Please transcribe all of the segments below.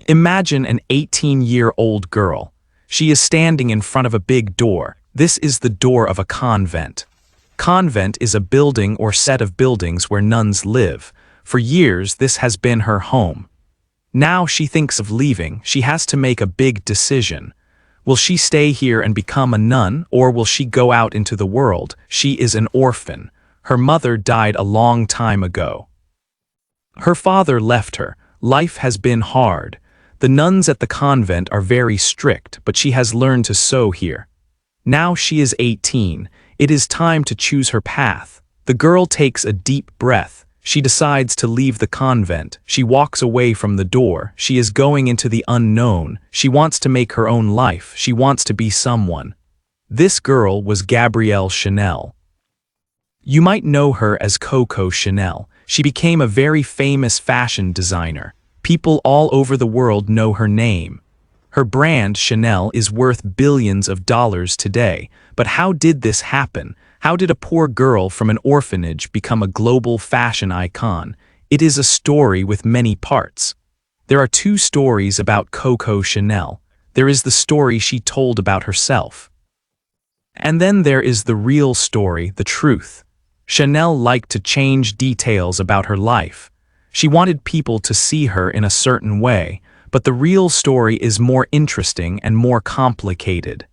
Imagine an 18-year-old girl. She is standing in front of a big door. This is the door of a convent. Convent is a building or set of buildings where nuns live. For years, this has been her home. Now she thinks of leaving. She has to make a big decision. Will she stay here and become a nun, or will she go out into the world? She is an orphan. Her mother died a long time ago. Her father left her. Life has been hard. The nuns at the convent are very strict, but she has learned to sew here. Now she is 18. It is time to choose her path. The girl takes a deep breath. She decides to leave the convent. She walks away from the door. She is going into the unknown. She wants to make her own life. She wants to be someone. This girl was Gabrielle Chanel. You might know her as Coco Chanel. She became a very famous fashion designer. People all over the world know her name. Her brand, Chanel, is worth billions of dollars today. But how did this happen? How did a poor girl from an orphanage become a global fashion icon? It is a story with many parts. There are two stories about Coco Chanel. There is the story she told about herself. And then there is the real story, the truth. Chanel liked to change details about her life. She wanted people to see her in a certain way, but the real story is more interesting and more complicated.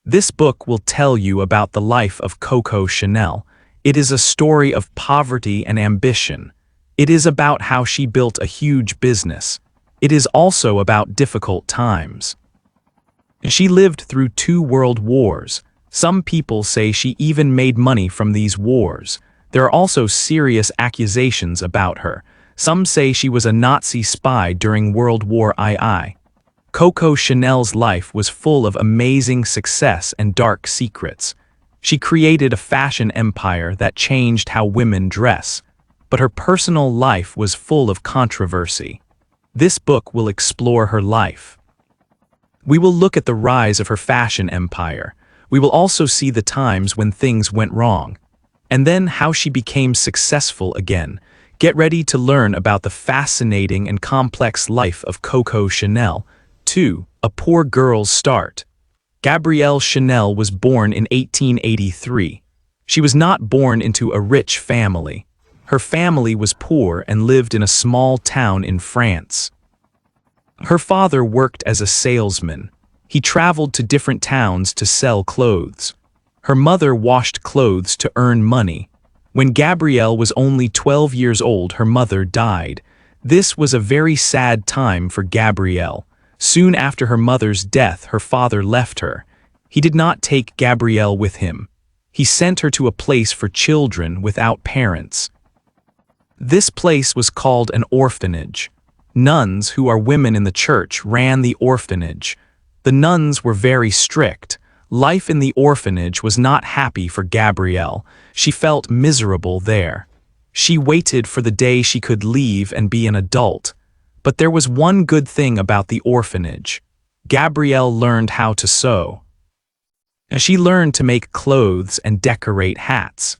This book will tell you about the life of Coco Chanel. It is a story of poverty and ambition. It is about how she built a huge business. It is also about difficult times. She lived through 2 world wars. Some people say she even made money from these wars. There are also serious accusations about her. Some say she was a Nazi spy during World War II. Coco Chanel's life was full of amazing success and dark secrets. She created a fashion empire that changed how women dress, but her personal life was full of controversy. This book will explore her life. We will look at the rise of her fashion empire. We will also see the times when things went wrong, and then how she became successful again. Get ready to learn about the fascinating and complex life of Coco Chanel. 2. A poor girl's start. Gabrielle Chanel was born in 1883. She was not born into a rich family. Her family was poor and lived in a small town in France. Her father worked as a salesman. He traveled to different towns to sell clothes. Her mother washed clothes to earn money. When Gabrielle was only 12 years old, her mother died. This was a very sad time for Gabrielle. Soon after her mother's death, her father left her. He did not take Gabrielle with him. He sent her to a place for children without parents. This place was called an orphanage. Nuns, who are women in the church, ran the orphanage. The nuns were very strict. Life in the orphanage was not happy for Gabrielle. She felt miserable there. She waited for the day she could leave and be an adult. But there was one good thing about the orphanage. Gabrielle learned how to sew. She learned to make clothes and decorate hats.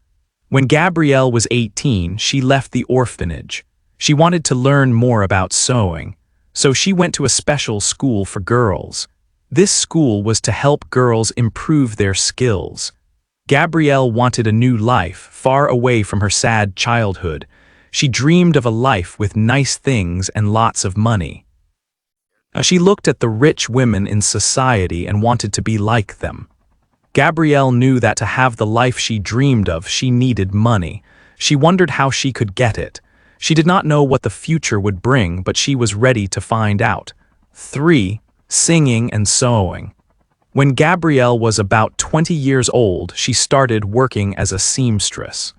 When Gabrielle was 18, she left the orphanage. She wanted to learn more about sewing, so she went to a special school for girls. This school was to help girls improve their skills. Gabrielle wanted a new life, far away from her sad childhood. She dreamed of a life with nice things and lots of money. She looked at the rich women in society and wanted to be like them. Gabrielle knew that to have the life she dreamed of, she needed money. She wondered how she could get it. She did not know what the future would bring, but she was ready to find out. 3. Singing and sewing. When Gabrielle was about 20 years old, she started working as a seamstress.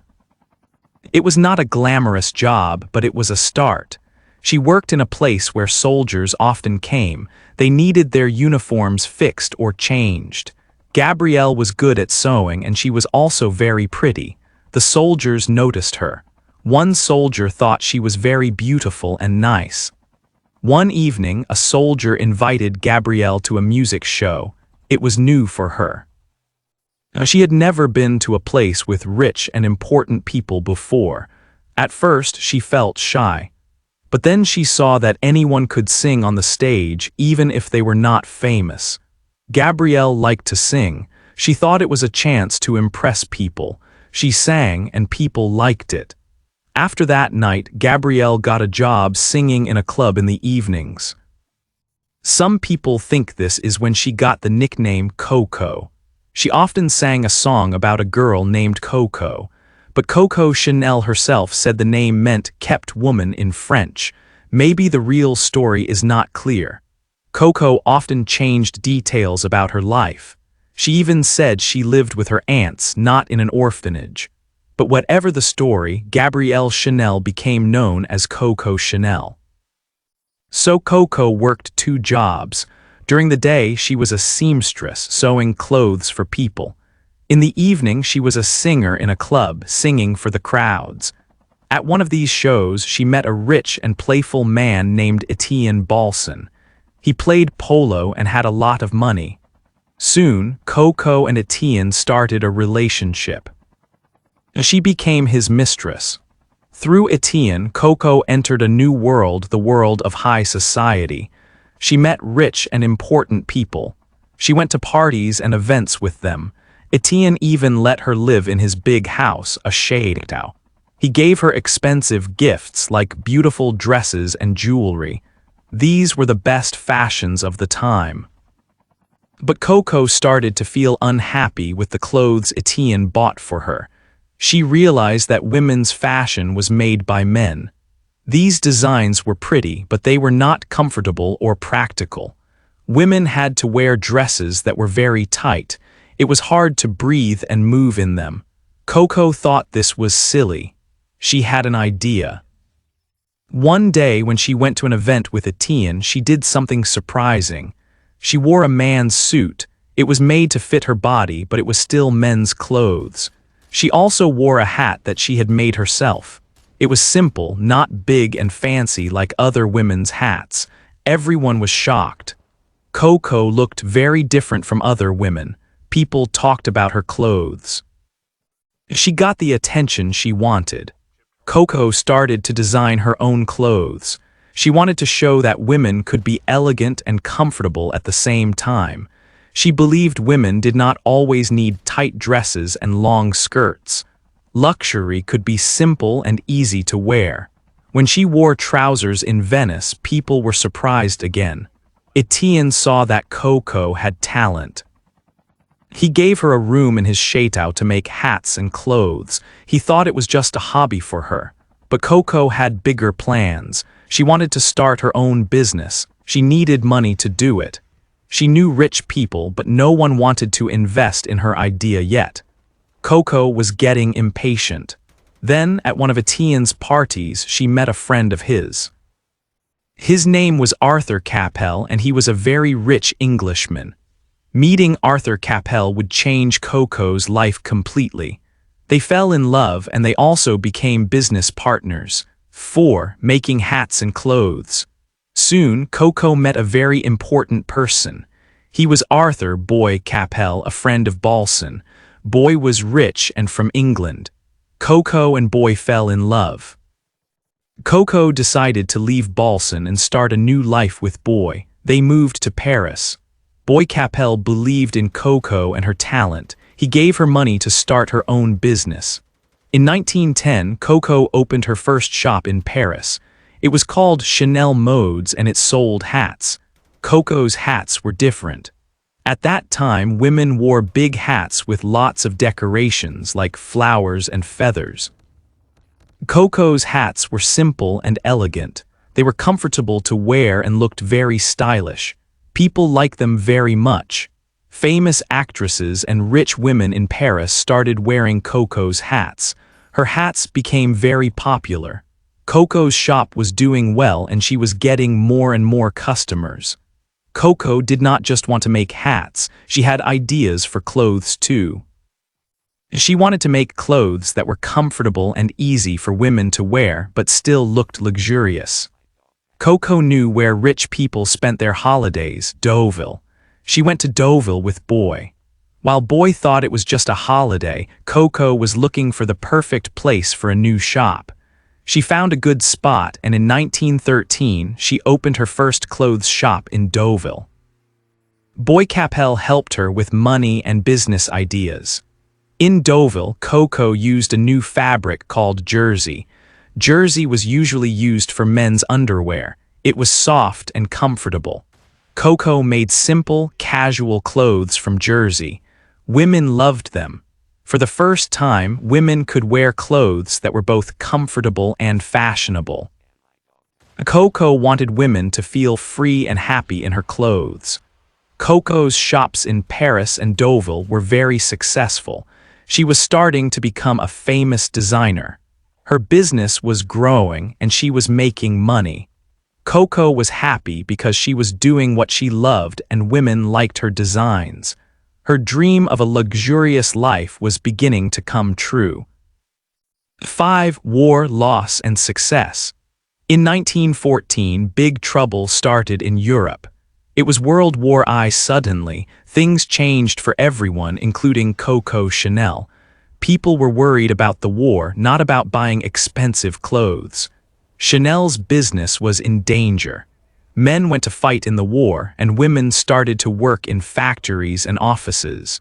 It was not a glamorous job, but it was a start. She worked in a place where soldiers often came. They needed their uniforms fixed or changed. Gabrielle was good at sewing, and she was also very pretty. The soldiers noticed her. One soldier thought she was very beautiful and nice. One evening, a soldier invited Gabrielle to a music show. It was new for her. She had never been to a place with rich and important people before. At first, she felt shy. But then she saw that anyone could sing on the stage even if they were not famous. Gabrielle liked to sing. She thought it was a chance to impress people. She sang and people liked it. After that night, Gabrielle got a job singing in a club in the evenings. Some people think this is when she got the nickname Coco. She often sang a song about a girl named Coco, but Coco Chanel herself said the name meant kept woman in French. Maybe the real story is not clear. Coco often changed details about her life. She even said she lived with her aunts, not in an orphanage. But whatever the story, Gabrielle Chanel became known as Coco Chanel. So Coco worked 2 jobs. During the day, she was a seamstress, sewing clothes for people. In the evening, she was a singer in a club, singing for the crowds. At one of these shows, she met a rich and playful man named Etienne Balsan. He played polo and had a lot of money. Soon, Coco and Etienne started a relationship. She became his mistress. Through Etienne, Coco entered a new world, the world of high society. She met rich and important people. She went to parties and events with them. Etienne even let her live in his big house, a chateau. He gave her expensive gifts like beautiful dresses and jewelry. These were the best fashions of the time. But Coco started to feel unhappy with the clothes Etienne bought for her. She realized that women's fashion was made by men. These designs were pretty, but they were not comfortable or practical. Women had to wear dresses that were very tight. It was hard to breathe and move in them. Coco thought this was silly. She had an idea. One day when she went to an event with Etienne, she did something surprising. She wore a man's suit. It was made to fit her body, but it was still men's clothes. She also wore a hat that she had made herself. It was simple, not big and fancy like other women's hats. Everyone was shocked. Coco looked very different from other women. People talked about her clothes. She got the attention she wanted. Coco started to design her own clothes. She wanted to show that women could be elegant and comfortable at the same time. She believed women did not always need tight dresses and long skirts. Luxury could be simple and easy to wear. When she wore trousers in Venice, people were surprised again. Etienne saw that Coco had talent. He gave her a room in his chateau to make hats and clothes. He thought it was just a hobby for her. But Coco had bigger plans. She wanted to start her own business. She needed money to do it. She knew rich people, but no one wanted to invest in her idea yet. Coco was getting impatient. Then, at one of Etienne's parties, she met a friend of his. His name was Arthur Capel, and he was a very rich Englishman. Meeting Arthur Capel would change Coco's life completely. They fell in love, and they also became business partners. 4. Making hats and clothes. Soon, Coco met a very important person. He was Arthur Boy Capel, a friend of Balsan. Boy was rich and from England. Coco and Boy fell in love. Coco decided to leave Balsan and start a new life with Boy. They moved to Paris. Boy Capel believed in Coco and her talent. He gave her money to start her own business. In 1910, Coco opened her first shop in Paris. It was called Chanel Modes and it sold hats. Coco's hats were different. At that time, women wore big hats with lots of decorations like flowers and feathers. Coco's hats were simple and elegant. They were comfortable to wear and looked very stylish. People liked them very much. Famous actresses and rich women in Paris started wearing Coco's hats. Her hats became very popular. Coco's shop was doing well and she was getting more and more customers. Coco did not just want to make hats, she had ideas for clothes too. She wanted to make clothes that were comfortable and easy for women to wear but still looked luxurious. Coco knew where rich people spent their holidays, Deauville. She went to Deauville with Boy. While Boy thought it was just a holiday, Coco was looking for the perfect place for a new shop. She found a good spot, and in 1913 she opened her first clothes shop in Deauville. Boy Capel helped her with money and business ideas. In Deauville, Coco used a new fabric called jersey. Jersey was usually used for men's underwear. It was soft and comfortable. Coco made simple, casual clothes from jersey. Women loved them. For the first time, women could wear clothes that were both comfortable and fashionable. Coco wanted women to feel free and happy in her clothes. Coco's shops in Paris and Deauville were very successful. She was starting to become a famous designer. Her business was growing and she was making money. Coco was happy because she was doing what she loved and women liked her designs. Her dream of a luxurious life was beginning to come true. 5. War, loss, and success. In 1914, big trouble started in Europe. It was World War I. Suddenly, things changed for everyone, including Coco Chanel. People were worried about the war, not about buying expensive clothes. Chanel's business was in danger. Men went to fight in the war, and women started to work in factories and offices.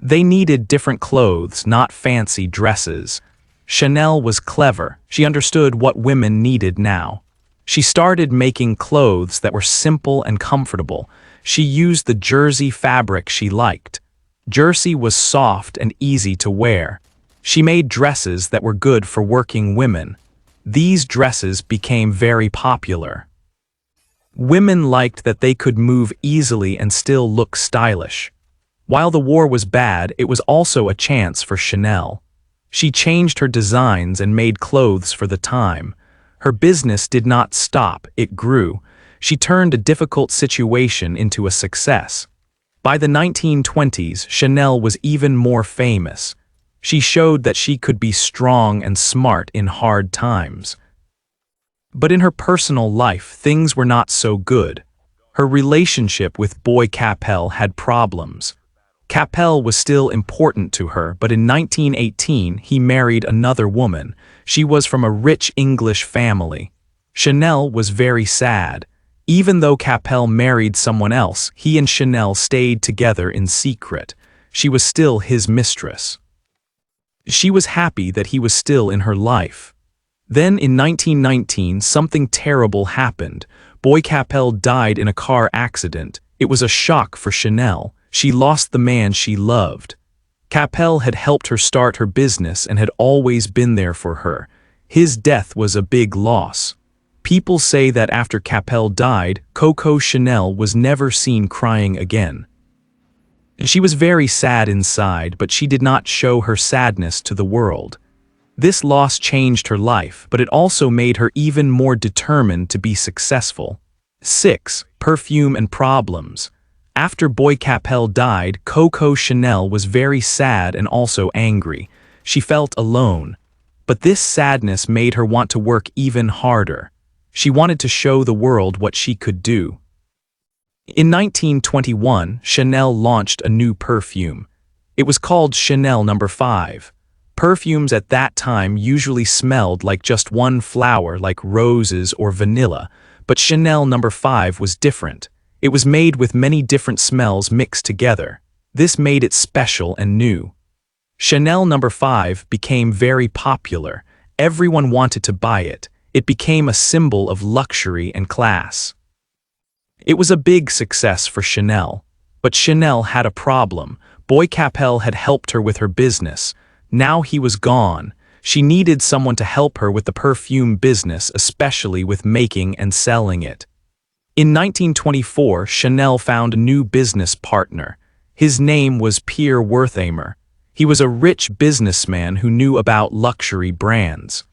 They needed different clothes, not fancy dresses. Chanel was clever. She understood what women needed now. She started making clothes that were simple and comfortable. She used the jersey fabric she liked. Jersey was soft and easy to wear. She made dresses that were good for working women. These dresses became very popular. Women liked that they could move easily and still look stylish. While the war was bad, it was also a chance for Chanel. She changed her designs and made clothes for the time. Her business did not stop, it grew. She turned a difficult situation into a success. By the 1920s, Chanel was even more famous. She showed that she could be strong and smart in hard times. But in her personal life, things were not so good. Her relationship with Boy Capel had problems. Capel was still important to her, but in 1918 he married another woman. She was from a rich English family. Chanel was very sad. Even though Capel married someone else, he and Chanel stayed together in secret. She was still his mistress. She was happy that he was still in her life. Then in 1919, something terrible happened. Boy Capel died in a car accident. It was a shock for Chanel. She lost the man she loved. Capel had helped her start her business and had always been there for her. His death was a big loss. People say that after Capel died, Coco Chanel was never seen crying again. She was very sad inside, but she did not show her sadness to the world. This loss changed her life, but it also made her even more determined to be successful. 6. Perfume and problems. After Boy Capel died, Coco Chanel was very sad and also angry. She felt alone. But this sadness made her want to work even harder. She wanted to show the world what she could do. In 1921, Chanel launched a new perfume. It was called Chanel No. 5. Perfumes at that time usually smelled like just one flower, like roses or vanilla, but Chanel No. 5 was different. It was made with many different smells mixed together. This made it special and new. Chanel No. 5 became very popular. Everyone wanted to buy it. It became a symbol of luxury and class. It was a big success for Chanel. But Chanel had a problem. Boy Capel had helped her with her business. Now he was gone. She needed someone to help her with the perfume business, especially with making and selling it. In 1924, Chanel found a new business partner. His name was Pierre Wertheimer. He was a rich businessman who knew about luxury brands.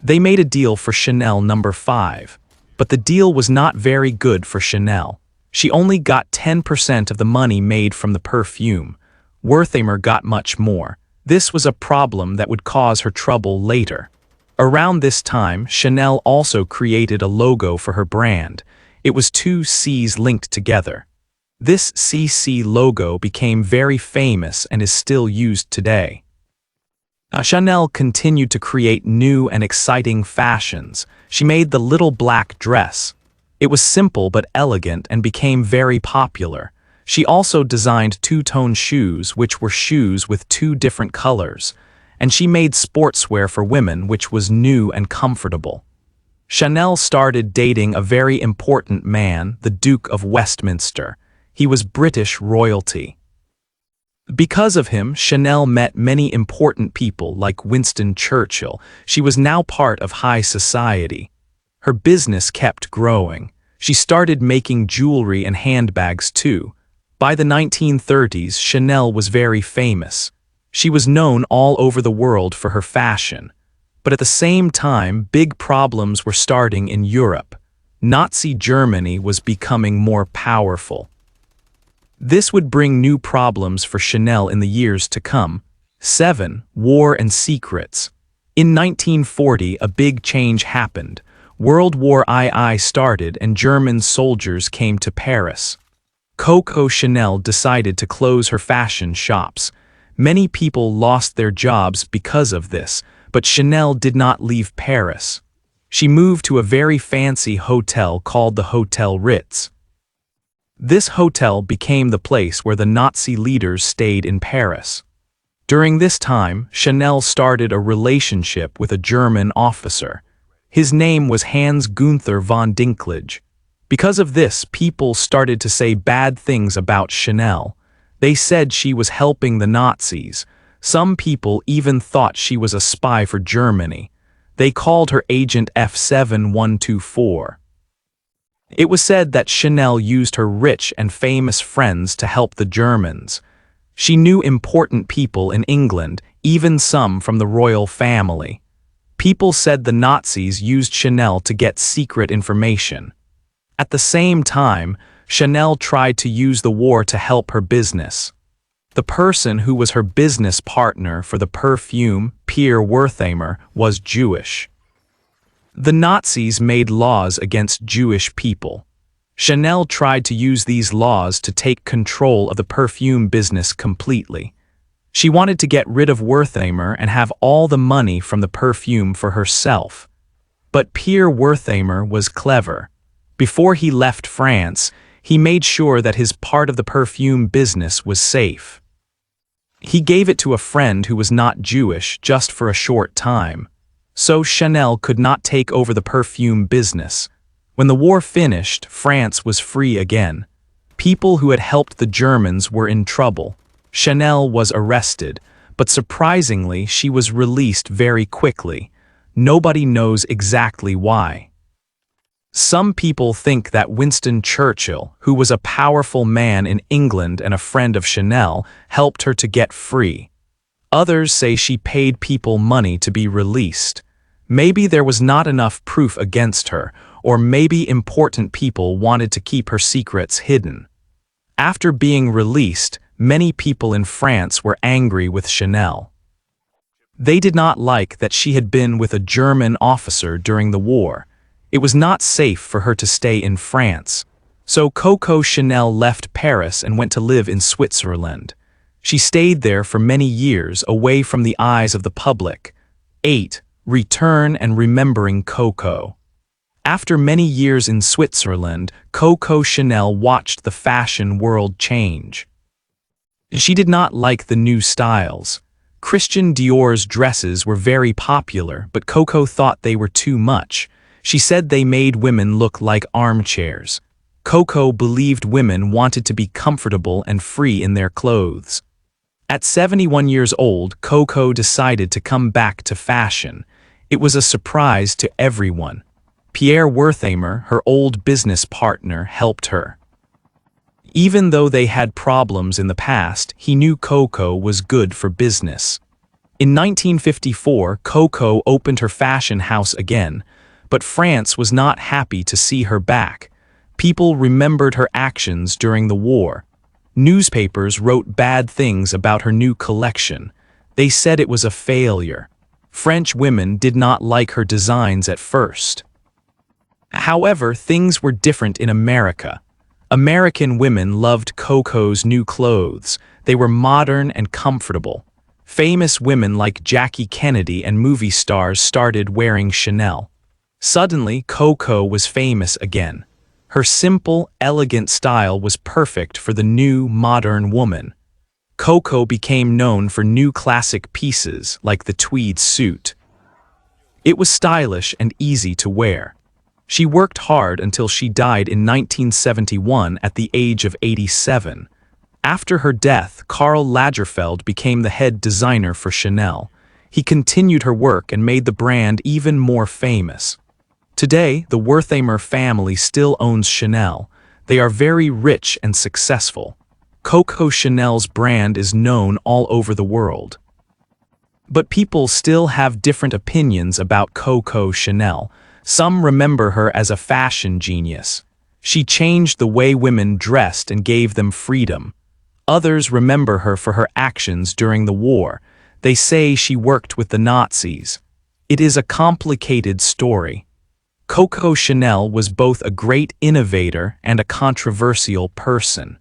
They made a deal for Chanel No. 5. But the deal was not very good for Chanel. She only got 10% of the money made from the perfume. Wertheimer got much more. This was a problem that would cause her trouble later. Around this time, Chanel also created a logo for her brand. It was two C's linked together. This CC logo became very famous and is still used today. Chanel continued to create new and exciting fashions. She made the little black dress. It was simple but elegant and became very popular. She also designed two-tone shoes, which were shoes with two different colors. And she made sportswear for women, which was new and comfortable. Chanel started dating a very important man, the Duke of Westminster. He was British royalty. Because of him, Chanel met many important people like Winston Churchill. She was now part of high society. Her business kept growing. She started making jewelry and handbags too. By the 1930s, Chanel was very famous. She was known all over the world for her fashion. But at the same time, big problems were starting in Europe. Nazi Germany was becoming more powerful. This would bring new problems for Chanel in the years to come. 7. War and secrets. In 1940, a big change happened. World War II started and German soldiers came to Paris. Coco Chanel decided to close her fashion shops. Many people lost their jobs because of this, but Chanel did not leave Paris. She moved to a very fancy hotel called the Hotel Ritz. This hotel became the place where the Nazi leaders stayed in Paris. During this time, Chanel started a relationship with a German officer. His name was Hans Gunther von Dinklage. Because of this, people started to say bad things about Chanel. They said she was helping the Nazis. Some people even thought she was a spy for Germany. They called her Agent F7124. It was said that Chanel used her rich and famous friends to help the Germans. She knew important people in England, even some from the royal family. People said the Nazis used Chanel to get secret information. At the same time, Chanel tried to use the war to help her business. The person who was her business partner for the perfume, Pierre Wertheimer, was Jewish. The Nazis made laws against Jewish people. Chanel tried to use these laws to take control of the perfume business completely. She wanted to get rid of Wertheimer and have all the money from the perfume for herself. But Pierre Wertheimer was clever. Before he left France, he made sure that his part of the perfume business was safe. He gave it to a friend who was not Jewish just for a short time. So Chanel could not take over the perfume business. When the war finished, France was free again. People who had helped the Germans were in trouble. Chanel was arrested, but surprisingly, she was released very quickly. Nobody knows exactly why. Some people think that Winston Churchill, who was a powerful man in England and a friend of Chanel, helped her to get free. Others say she paid people money to be released. Maybe there was not enough proof against her, or maybe important people wanted to keep her secrets hidden. After being released, many people in France were angry with Chanel. They did not like that she had been with a German officer during the war. It was not safe for her to stay in France. So Coco Chanel left Paris and went to live in Switzerland. She stayed there for many years, away from the eyes of the public. 8. Return and remembering Coco. After many years in Switzerland, Coco Chanel watched the fashion world change. She did not like the new styles. Christian Dior's dresses were very popular, but Coco thought they were too much. She said they made women look like armchairs. Coco believed women wanted to be comfortable and free in their clothes. At 71 years old, Coco decided to come back to fashion. It was a surprise to everyone. Pierre Wertheimer, her old business partner, helped her. Even though they had problems in the past, he knew Coco was good for business. In 1954, Coco opened her fashion house again, but France was not happy to see her back. People remembered her actions during the war. Newspapers wrote bad things about her new collection. They said it was a failure. French women did not like her designs at first. However, things were different in America. American women loved Coco's new clothes. They were modern and comfortable. Famous women like Jackie Kennedy and movie stars started wearing Chanel. Suddenly, Coco was famous again. Her simple, elegant style was perfect for the new, modern woman. Coco became known for new classic pieces like the tweed suit. It was stylish and easy to wear. She worked hard until she died in 1971 at the age of 87. After her death, Karl Lagerfeld became the head designer for Chanel. He continued her work and made the brand even more famous. Today, the Wertheimer family still owns Chanel. They are very rich and successful. Coco Chanel's brand is known all over the world. But people still have different opinions about Coco Chanel. Some remember her as a fashion genius. She changed the way women dressed and gave them freedom. Others remember her for her actions during the war. They say she worked with the Nazis. It is a complicated story. Coco Chanel was both a great innovator and a controversial person.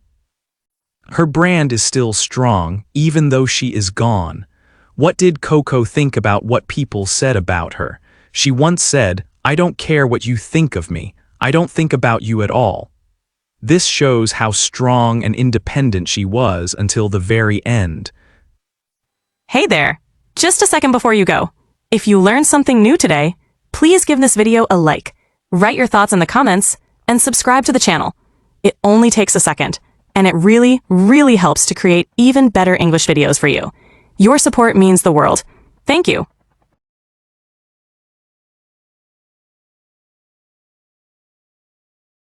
Her brand is still strong, even though she is gone. What did Coco think about what people said about her? She once said, "I don't care what you think of me. I don't think about you at all." This shows how strong and independent she was until the very end. Hey there! Just a second before you go. If you learned something new today, please give this video a like, write your thoughts in the comments, and subscribe to the channel. It only takes a second, and it really, really helps to create even better English videos for you. Your support means the world. Thank you.